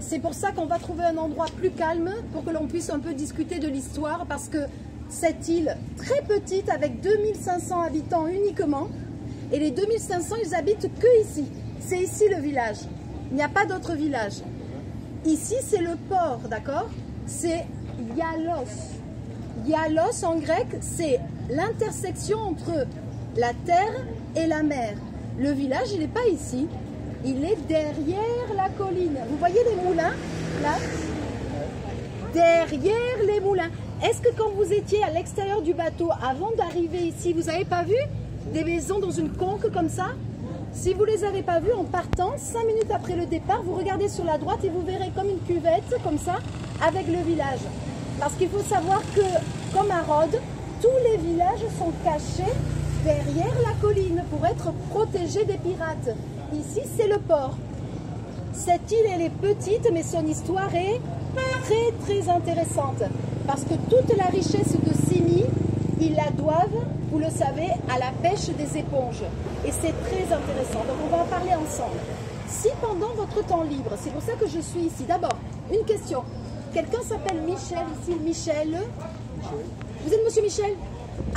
C'est pour ça qu'on va trouver un endroit plus calme pour que l'on puisse un peu discuter de l'histoire, parce que cette île très petite avec 2500 habitants uniquement, et les 2500 ils habitent que ici. C'est ici le village. Il n'y a pas d'autre village. Ici c'est le port, d'accord? C'est Yalos. Yalos en grec c'est l'intersection entre la terre et la mer. Le village il n'est pas ici. Il est derrière la colline. Vous voyez les moulins, là? Derrière les moulins. Est-ce que quand vous étiez à l'extérieur du bateau, avant d'arriver ici, vous n'avez pas vu des maisons dans une conque comme ça? Si vous ne les avez pas vues, en partant, 5 minutes après le départ, vous regardez sur la droite et vous verrez comme une cuvette, comme ça, avec le village. Parce qu'il faut savoir que, comme à Rhodes, tous les villages sont cachés derrière la colline pour être protégés des pirates. Ici, c'est le port. Cette île, elle est petite, mais son histoire est très, très intéressante. Parce que toute la richesse de Symi, ils la doivent, vous le savez, à la pêche des éponges. Et c'est très intéressant. Donc, on va en parler ensemble. Si pendant votre temps libre, c'est pour ça que je suis ici. D'abord, une question. Quelqu'un s'appelle Michel ici, Michel. Vous êtes Monsieur Michel?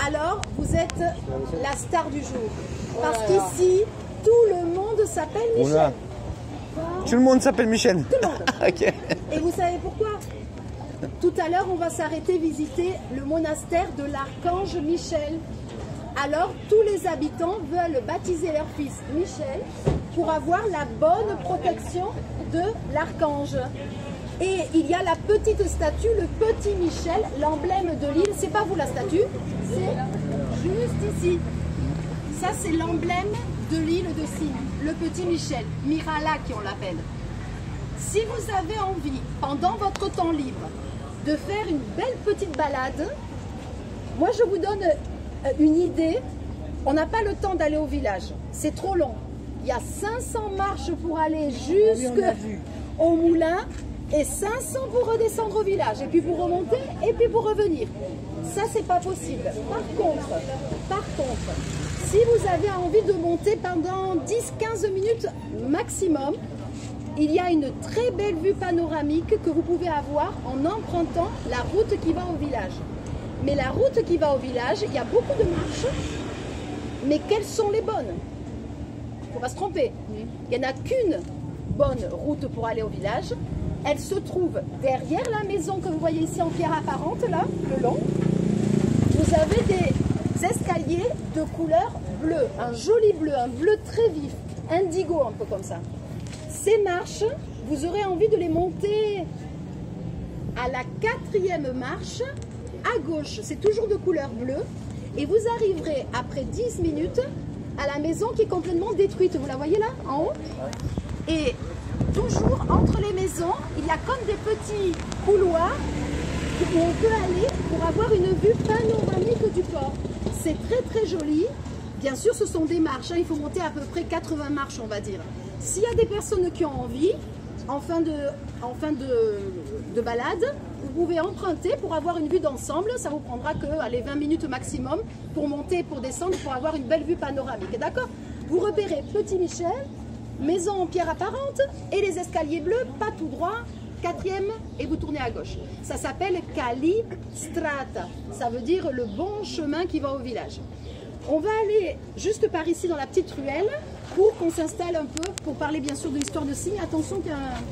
Alors, vous êtes la star du jour. Parce qu'ici, tout le monde s'appelle Michel. Oula. Tout le monde s'appelle Michel. Tout le monde. Ok. Et vous savez pourquoi? Tout à l'heure, on va s'arrêter visiter le monastère de l'archange Michel. Alors, tous les habitants veulent baptiser leur fils Michel pour avoir la bonne protection de l'archange. Et il y a la petite statue, le petit Michel, l'emblème de l'île. C'est pas vous la statue, c'est juste ici. Ça, c'est l'emblème de l'île de Symi, le petit Michel, Miralaki on l'appelle. Si vous avez envie, pendant votre temps libre, de faire une belle petite balade, moi je vous donne une idée. On n'a pas le temps d'aller au village, c'est trop long. Il y a 500 marches pour aller jusqu'au moulin et 500 pour redescendre au village, et puis pour remonter, et puis pour revenir. Ça, c'est pas possible. Par contre, si vous avez envie de monter pendant 10-15 minutes maximum, il y a une très belle vue panoramique que vous pouvez avoir en empruntant la route qui va au village. Mais la route qui va au village, il y a beaucoup de marches, mais quelles sont les bonnes? Il ne faut pas se tromper. Il n'y en a qu'une bonne route pour aller au village. Elle se trouve derrière la maison que vous voyez ici en pierre apparente, là, le long. Vous avez des escaliers de couleur bleue, un joli bleu, un bleu très vif, indigo un peu comme ça. Ces marches, vous aurez envie de les monter à la 4e marche, à gauche, c'est toujours de couleur bleue, et vous arriverez après 10 minutes à la maison qui est complètement détruite. Vous la voyez là, en haut? Et toujours entre les maisons, il y a comme des petits couloirs où on peut aller pour avoir une vue panoramique du port. C'est très très joli. Bien sûr, ce sont des marches, hein. Il faut monter à peu près 80 marches, on va dire. S'il y a des personnes qui ont envie, en fin de balade, vous pouvez emprunter pour avoir une vue d'ensemble. Ça vous prendra que allez, 20 minutes maximum pour monter et pour descendre, pour avoir une belle vue panoramique. D'accord? Vous repérez Petit Michel, maison en pierre apparente et les escaliers bleus, pas tout droit, 4e et vous tournez à gauche. Ça s'appelle Kali Strata. Ça veut dire le bon chemin qui va au village. On va aller juste par ici dans la petite ruelle pour qu'on s'installe un peu, pour parler bien sûr de l'histoire de Symi. Attention qu'il y a un...